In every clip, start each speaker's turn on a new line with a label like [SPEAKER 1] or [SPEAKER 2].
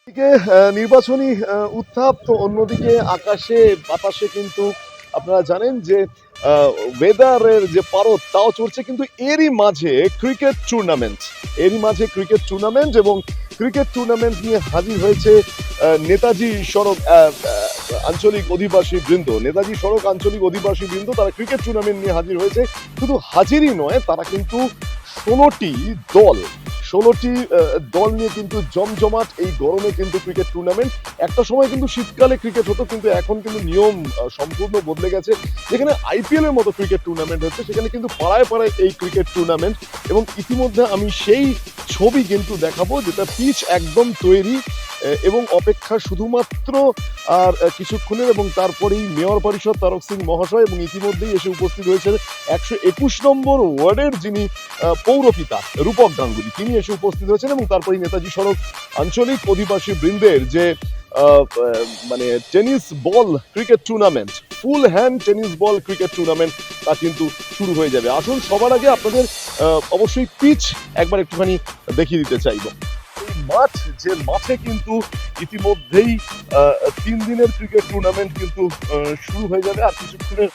[SPEAKER 1] দিকে নির্বাচনী উত্তাপ, তো অন্যদিকে আকাশে বাতাসে কিন্তু আপনারা জানেন যে ওয়েদারের যে পারদ তাও চলছে, কিন্তু এরই মাঝে ক্রিকেট টুর্নামেন্ট এবং ক্রিকেট টুর্নামেন্ট নিয়ে হাজির হয়েছে নেতাজি সড়ক আঞ্চলিক অধিবাসী বৃন্দ। তারা ক্রিকেট টুর্নামেন্ট নিয়ে হাজির হয়েছে। শুধু হাজিরই নয়, তারা কিন্তু 16টি দল 16টি দল নিয়ে কিন্তু জমজমাট এই গরমে কিন্তু ক্রিকেট টুর্নামেন্ট। একটা সময় কিন্তু শীতকালে ক্রিকেট হতো, কিন্তু এখন কিন্তু নিয়ম সম্পূর্ণ বদলে গেছে। যেখানে আইপিএল এর মতো ক্রিকেট টুর্নামেন্ট হচ্ছে, সেখানে কিন্তু পাড়ায় পাড়ায় এই ক্রিকেট টুর্নামেন্ট। এবং ইতিমধ্যে আমি সেই ছবি কিন্তু দেখাবো, যেটা পিচ একদম তৈরি এবং অপেক্ষা শুধুমাত্র আর কিছুক্ষণের, এবং তারপরেই মেয়র পরিষদ তারক সিং মহাশয় এবং ইতিমধ্যেই এসে উপস্থিত হয়েছে 121 নম্বর ওয়ার্ডের যিনি পৌরপিতা রূপক গাঙ্গুলি, তিনি এসে উপস্থিত হয়েছেন। এবং তারপরে নেতাজি সড়ক আঞ্চলিক অধিবাসী বৃন্দের যে মানে tennis ball cricket tournament, full hand tennis ball cricket tournament তা কিন্তু শুরু হয়ে যাবে। আসুন সবার আগে আপনাদের অবশ্যই পিচ একবার একটুখানি দেখিয়ে দিতে চাইবো। মাঠ, যে মাঠে কিন্তু ইতিমধ্যেই 3 দিনের ক্রিকেট টুর্নামেন্ট কিন্তু শুরু হয়ে যাবে আর কিছুক্ষণের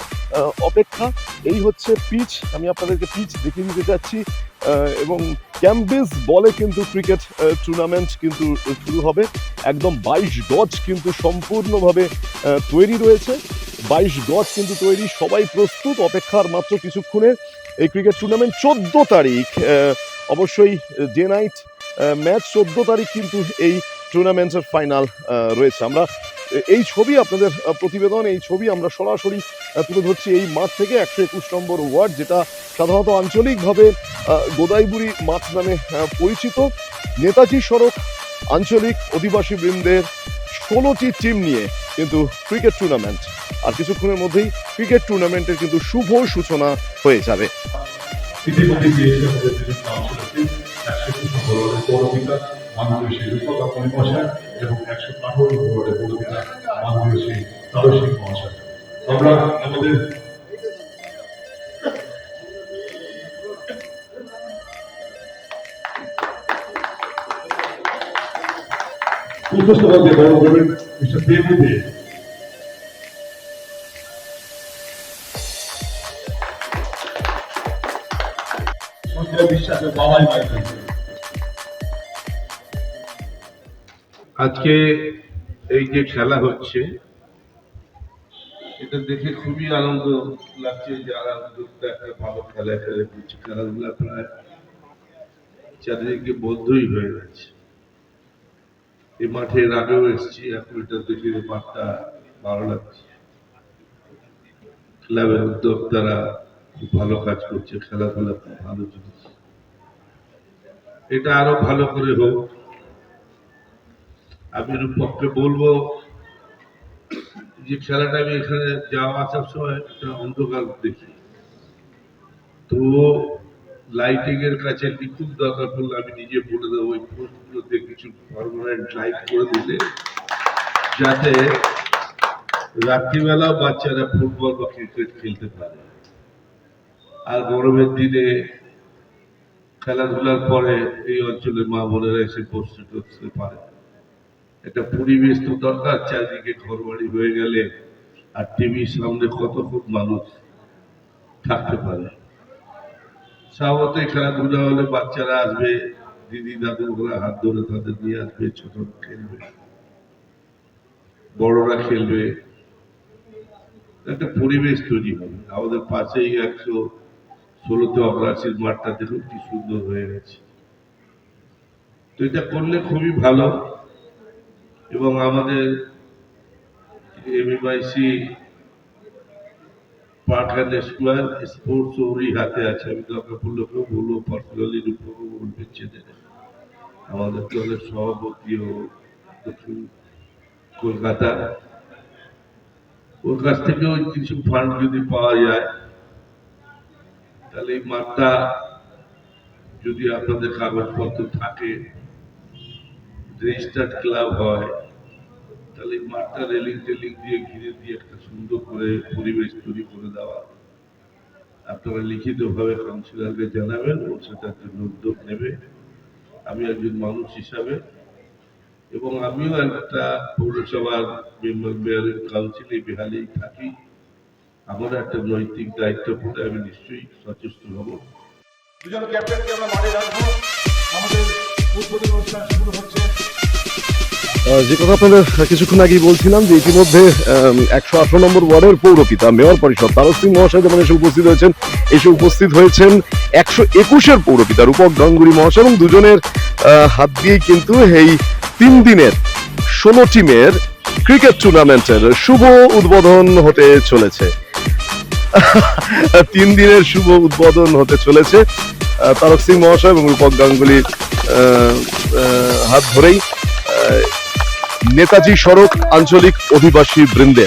[SPEAKER 1] অপেক্ষা। এই হচ্ছে পিচ, আমি আপনাদেরকে পিচ দেখিয়ে দিতে চাচ্ছি। এবং ক্যাম্বিস বলে কিন্তু ক্রিকেট টুর্নামেন্ট কিন্তু শুরু হবে। একদম 22 গজ কিন্তু সম্পূর্ণভাবে তৈরি রয়েছে। 22 গজ কিন্তু তৈরি, সবাই প্রস্তুত, অপেক্ষার মাত্র কিছুক্ষণের। এই ক্রিকেট টুর্নামেন্ট 14 তারিখ, অবশ্যই ডে নাইট ম্যাচ। 14 তারিখ কিন্তু এই টুর্নামেন্টের ফাইনাল রয়েছে। আমরা এই ছবি আপনাদের প্রতিবেদন, এই ছবি আমরা সরাসরি তুলে ধরছি এই মাঠ থেকে। 121 নম্বর ওয়ার্ড, যেটা সাধারণত আঞ্চলিকভাবে গোদাইবুড়ি মাঠ নামে পরিচিত। নেতাজি সড়ক আঞ্চলিক অধিবাসী বৃন্দের 16টি টিম নিয়ে কিন্তু ক্রিকেট টুর্নামেন্ট, আর কিছুক্ষণের মধ্যেই ক্রিকেট টুর্নামেন্টের কিন্তু শুভ সূচনা হয়ে যাবে।
[SPEAKER 2] মাননীয় রূপক গাঙ্গুলি মহাশয় এবং 115 ওয়ার্ডের পৌরপিতা মাননীয় তারক সিং মহাশয়। আমরা আমাদের উপস্থিত বড় করবেন মিস্টার দেবু দে। বিশ্বাসের বাবাই বাইরে। আজকে এই যে খেলা হচ্ছে, এটা দেখে খুবই আনন্দ লাগছে। যারা উদ্যোক্তা একটা ভালো খেলা খেলে দিচ্ছে, খেলাধুলা প্রায় চারিদিকে বন্ধই হয়ে গেছে। এই মাঠে এর আগেও এসেছি, এখন এটা দেখে মাঠটা ভালো লাগছে। ক্লাবের উদ্যোক্তারা খুব ভালো কাজ করছে, খেলাধুলা খুব ভালো জিনিস, এটা আরো ভালো করে হোক। আমি রূপককে বলবো যে খেলাটা, আমি এখানে যাওয়া আসার সময় একটা অন্ধকার দেখি, তো লাইটিং এর কাছে খুব দরকার পড়লে আমি নিজে বলে দেবো ওই পোস্টগুলোতে কিছু পার্মানেন্ট লাইট করে দিলে, যাতে রাত্রিবেলা বাচ্চারা ফুটবল বা ক্রিকেট খেলতে পারে। আর গরমের দিনে খেলাধুলার পরে এই অঞ্চলের মা বোনেরা এসে বসতে টসতে পারে। একটা পরিবেশ তো দরকার, চারিদিকে ঘর বাড়ি হয়ে গেলে আর টিভির সামনে কতক্ষণ মানুষ থাকতে পারে। স্বাভাবিক খেলাধুলা হলে বাচ্চারা আসবে, দিদি দাদু ওরা হাত ধরে তাদের নিয়ে আসবে, ছোট খেলবে, বড়রা খেলবে, একটা পরিবেশ তৈরি হবে। আমাদের পাশেই 116তে অগ্রাসীর মাঠটা দেখুন কি সুন্দর হয়ে গেছে। তো এটা করলে খুবই ভালো। এবং আমাদের MMIC park and square sports ওরই হাতে আছে। আমি দরকার পড়লে কেউ বলবো, পার্সোনালি রূপকও বলবে, চেনে আমাদের দলের সভাপতি ও দক্ষিণ কলকাতা, ওর কাছ থেকেও কিছু ফান্ড যদি পাওয়া যায়, তাহলে এই মাঠটা যদি আপনাদের কাগজপত্র থাকে, রেজিস্টার্ড ক্লাব হয়, তাহলে এই মাঠটা রেলিং টেলিং দিয়ে ঘিরে দিয়ে একটা সুন্দর করে পরিবেশ তৈরি করে দেওয়া। আপনারা লিখিতভাবে কাউন্সিলরকে জানাবেন, ও সেটার জন্য উদ্যোগ নেবে। আমি একজন মানুষ হিসাবে এবং আমিও একটা পৌরসভার মেয়রের কাউন্সিলে বেহালেই থাকি। আমার একটা নৈতিক দায়িত্ব পড়ে আমি নিশ্চয়ই সচেষ্ট হব।
[SPEAKER 3] দুজন ক্যাপ্টেনকে আমরা মাঠে রাখবো। আমাদের উদ্বোধনী অনুষ্ঠান শুরু হচ্ছে।
[SPEAKER 1] যে কথা আপনাদের কিছুক্ষণ আগেই বলছিলাম যে ইতিমধ্যে 118 নম্বর ওয়ার্ডের পৌরপিতা মেয়র পরিষদ তারক সিং মহাশয় যেমন এসে উপস্থিত হয়েছেন 121-এর পৌরপিতা রূপক গাঙ্গুলি মহাশয়, এবং দুজনের হাত দিয়েই কিন্তু এই 3 দিনের 16 টিমের ক্রিকেট টুর্নামেন্টের শুভ উদ্বোধন হতে চলেছে। 3 দিনের শুভ উদ্বোধন হতে চলেছে তারক সিং মহাশয় এবং রূপক গাঙ্গুলির হাত ধরেই নেতাজি সড়ক আঞ্চলিক অধিবাসী বৃন্দে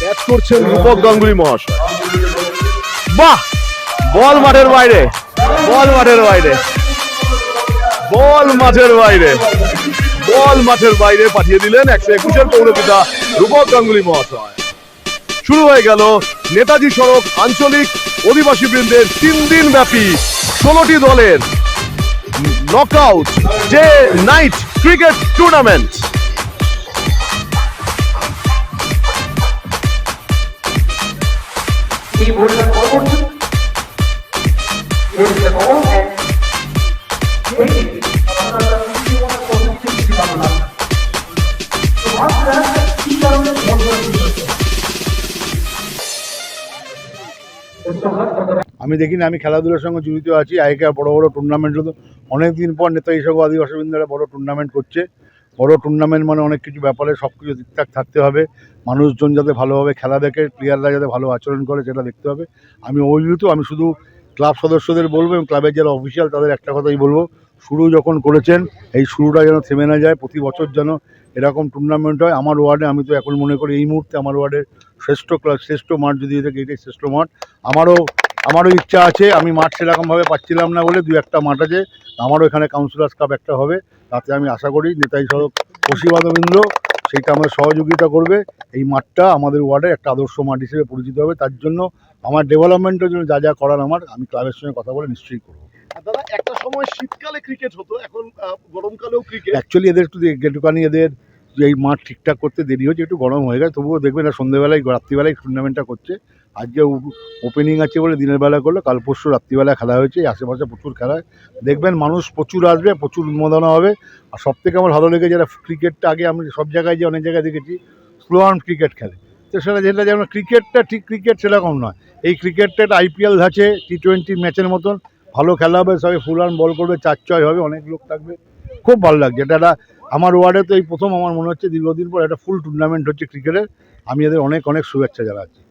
[SPEAKER 1] ব্যাট করছেন রূপক গাঙ্গুলি মহাশয়। বাহ, বল মাঠের বাইরে, বল মাঠের বাইরে, বল মাঠের বাইরে, বল মাঠের বাইরে পাঠিয়ে দিলেন 121-এর পৌরপিতা রূপক গাঙ্গুলি মহাশয়। শুরু হয়ে গেল নেতাজি সড়ক আঞ্চলিক অধিবাসী বৃন্দের 3 দিন ব্যাপী 16টি দলের knockout day night cricket tournament.
[SPEAKER 4] He would have followed him. There is the ball and waiting. So after that, he comes and
[SPEAKER 3] আমি দেখি না, আমি খেলাধুলার সঙ্গে জড়িত আছি। আগেকার বড় বড় টুর্নামেন্ট হতো, অনেকদিন পর নেতাজি সহ আদিবাসী বৃন্দরা বড় টুর্নামেন্ট করছে। বড় টুর্নামেন্ট মানে অনেক কিছু ব্যাপারে সব কিছু ঠিকঠাক থাকতে হবে, মানুষজন যাতে ভালোভাবে খেলা দেখে, প্লেয়াররা যাতে ভালো আচরণ করে সেটা দেখতে হবে। আমি অভিভূত। আমি শুধু ক্লাব সদস্যদের বলবো এবং ক্লাবের যারা অফিসিয়াল তাদের একটা কথাই বলবো, শুরু যখন করেছেন এই শুরুটা যেন থেমে না যায়, প্রতি বছর যেন এরকম টুর্নামেন্ট হয়। আমার ওয়ার্ডে আমি তো এখন মনে করি এই মুহূর্তে আমার ওয়ার্ডের শ্রেষ্ঠ মাঠ যদি থাকে এটাই শ্রেষ্ঠ মাঠ। আমারও ইচ্ছা আছে, আমি মাঠ সেরকমভাবে পাচ্ছিলাম না বলে 2-1টা মাঠ আছে, আমারও এখানে কাউন্সিলার্স কাপ একটা হবে। তাতে আমি আশা করি নেতাজি সড়ক পশ্চিমবঙ্গবৃন্দ সেইটা আমাদের সহযোগিতা করবে। এই মাঠটা আমাদের ওয়ার্ডের একটা আদর্শ মাঠ হিসেবে পরিচিত হবে। তার জন্য আমার ডেভেলপমেন্টের জন্য যা যা করার আমি ক্লাবের সঙ্গে কথা বলে নিশ্চয়ই করবো।
[SPEAKER 1] দাদা, একটা সময় শীতকালে ক্রিকেট হতো, এখন গরমকালেও ক্রিকেট।
[SPEAKER 3] অ্যাকচুয়ালি এদের একটুখানি এদের যে এই মাঠ ঠিকঠাক করতে দেরি হচ্ছে, একটু গরম হয়ে গেছে, তবুও দেখবেন না সন্ধ্যেবেলায় রাত্রিবেলায় টুর্নামেন্টটা করছে। আজকে ওপেনিং আছে বলে দিনের বেলা করলো, কাল পরশু রাত্রিবেলা খেলা হয়েছে। আশেপাশে প্রচুর খেলা হয়, দেখবেন মানুষ প্রচুর আসবে, প্রচুর উন্মাদনা হবে। আর সবথেকে আমার ভালো লেগে যারা ক্রিকেটটা আগে আমি সব জায়গায় যে অনেক জায়গায় দেখেছি স্লো আর্ম ক্রিকেট খেলে, তো সেটা যেটা যেমন ক্রিকেটটা ঠিক ক্রিকেট সেরকম নয়। এই ক্রিকেটটা একটা IPL আছে, T20 ম্যাচের মতন ভালো খেলা হবে, সবাই ফুল আর্ম বল করবে, 4-6 হবে, অনেক লোক থাকবে, খুব ভালো লাগছে। এটা আমার ওয়ার্ডে তো এই প্রথম আমার মনে হচ্ছে দীর্ঘদিন পর একটা ফুল টুর্নামেন্ট হচ্ছে ক্রিকেটের। আমি এদের অনেক অনেক শুভেচ্ছা জানাচ্ছি।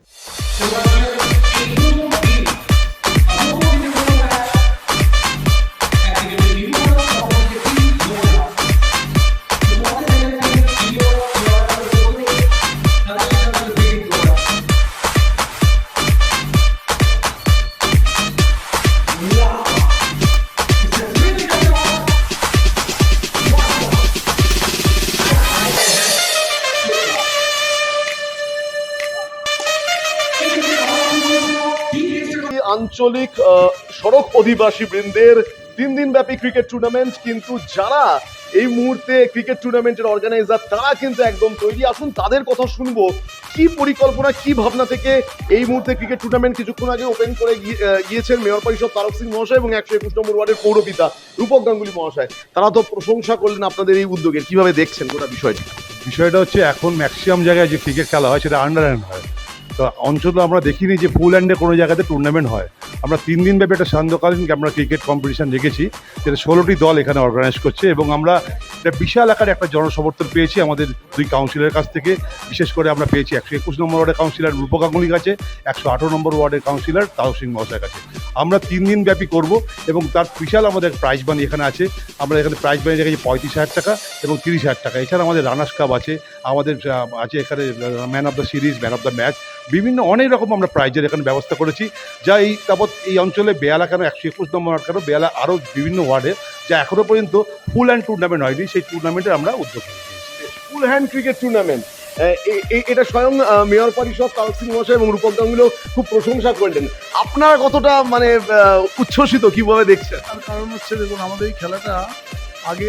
[SPEAKER 1] আঞ্চলিক সড়ক অধিবাসী বৃন্দের 3 দিন ব্যাপী ক্রিকেট টুর্নামেন্ট, কিন্তু যারা এই মুহূর্তে ক্রিকেট টুর্নামেন্টের অর্গানাইজার তারা কিন্তু একদম তৈরি। আসুন তাদের কথা শুনবো, কি পরিকল্পনা, কি ভাবনা থেকে এই মুহূর্তে ক্রিকেট টুর্নামেন্ট কিছুক্ষণ আগে ওপেন করে গিয়েছেন মেয়র পরিষদ তারক সিং মহাশয় এবং 121 নম্বর ওয়ার্ডের পৌরপিতা রূপক গাঙ্গুলি মহাশয়। তারা তো প্রশংসা করলেন আপনাদের এই উদ্যোগের, কিভাবে দেখছেন গোটা বিষয়টি?
[SPEAKER 5] বিষয়টা হচ্ছে এখন ম্যাক্সিমাম জায়গায় যে ক্রিকেট খেলা হয় সেটা আন্ডার হ্যান্ড হয়। তো অঞ্চল আমরা দেখিনি যে ফুল হ্যান্ডে কোনো জায়গাতে টুর্নামেন্ট হয়। আমরা 3 দিন ব্যাপী একটা সান্ধ্যকালীন আমরা ক্রিকেট কম্পিটিশন রেখেছি, যেটা 16টি দল এখানে অর্গানাইজ করছে এবং আমরা একটা বিশাল আকারে একটা জনসমর্থন পেয়েছি আমাদের 2 কাউন্সিলরের কাছ থেকে। বিশেষ করে আমরা পেয়েছি 121 নম্বর ওয়ার্ডের কাউন্সিলর রূপক গাঙ্গুলির কাছে, 118 নম্বর ওয়ার্ডের কাউন্সিলর তারক সিং মহাশয়ের কাছে। আমরা 3 দিন ব্যাপী করব এবং তার বিশাল আমাদের প্রাইজ মানি এখানে আছে। আমরা এখানে প্রাইজ মানি রেখেছি 35,000 টাকা এবং 30,000 টাকা। এছাড়া আমাদের রানার্স কাপ আছে, আমাদের আছে এখানে man of the series, man of the match, বিভিন্ন অনেক রকম আমরা প্রাইজের এখানে ব্যবস্থা করেছি। যা এই তাবৎ এই অঞ্চলে বেয়ালা কেন 121 নম্বর ওয়ার্ড কেন বেয়ালা আরও বিভিন্ন ওয়ার্ডে যা এখনও পর্যন্ত ফুল হ্যান্ড টুর্নামেন্ট হয়নি, সেই টুর্নামেন্টের আমরা উদ্যোগ নিয়েছি।
[SPEAKER 1] ফুল হ্যান্ড ক্রিকেট টুর্নামেন্ট, এটা স্বয়ং মেয়র পরিষদ তারক সিং মহাশয় এবং রূপক গাঙ্গুলিও খুব প্রশংসা করলেন। আপনারা কতটা মানে উচ্ছ্বসিত, কিভাবে দেখছেন?
[SPEAKER 6] তার কারণ হচ্ছে দেখুন, আমাদের এই খেলাটা আগে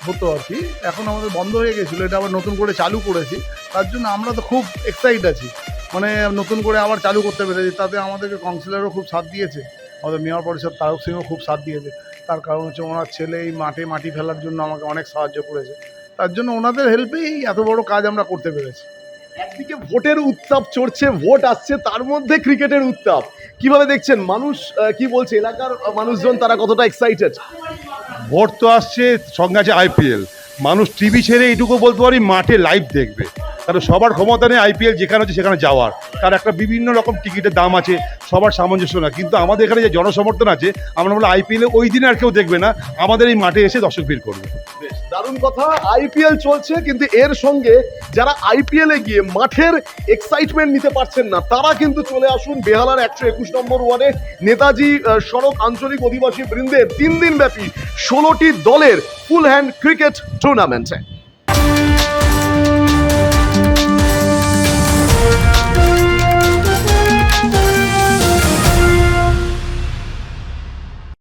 [SPEAKER 6] হতো আর কি, এখন আমাদের বন্ধ হয়ে গেছিলো, এটা আবার নতুন করে চালু করেছি। তার জন্য আমরা তো খুব এক্সাইট আছি, মানে নতুন করে আবার চালু করতে পেরেছি। তাতে আমাদেরকে কাউন্সিলরও খুব সাথ দিয়েছে, আমাদের মেয়র পরিষদ তারক সিংও খুব সাথ দিয়েছে। তার কারণ হচ্ছে ওনার ছেলে এই মাটি ফেলার জন্য আমাকে অনেক সাহায্য করেছে। তার জন্য ওনাদের হেল্পেই এত বড় কাজ আমরা করতে পেরেছি।
[SPEAKER 1] একদিকে ভোটের উত্তাপ চড়ছে, ভোট আসছে, তার মধ্যে ক্রিকেটের উত্তাপ কিভাবে দেখছেন? মানুষ কি বলছে, এলাকার মানুষজন তারা কতটা এক্সাইটেড?
[SPEAKER 5] ভোট তো আসছে, সঙ্গে আছে আইপিএল। মানুষ টিভি ছেড়ে এইটুকু বলতে পারি মাঠে লাইভ দেখবে, কারণ সবার ক্ষমতা নেই আইপিএল যেখানে হচ্ছে সেখানে যাওয়ার। তার একটা বিভিন্ন রকম টিকিটের দাম আছে, সবার সামঞ্জস্য না। কিন্তু আমাদের এখানে যে জনসমর্থন আছে, আমরা বলে আইপিএলে ওই দিনে আর কেউ দেখবে না, আমাদের এই মাঠে এসে দর্শক ভিড় করবে।
[SPEAKER 1] বেশ দারুণ কথা। আইপিএল চলছে, কিন্তু এর সঙ্গে যারা আইপিএল এ গিয়ে মাঠের এক্সাইটমেন্ট নিতে পারছেন না, তারা কিন্তু চলে আসুন বেহালার 121 নম্বর ওয়ার্ডে নেতাজি সড়ক আঞ্চলিক অধিবাসী বৃন্দের 3 দিন ব্যাপী 16টি দলের ফুল হ্যান্ড ক্রিকেট টুর্নামেন্টে।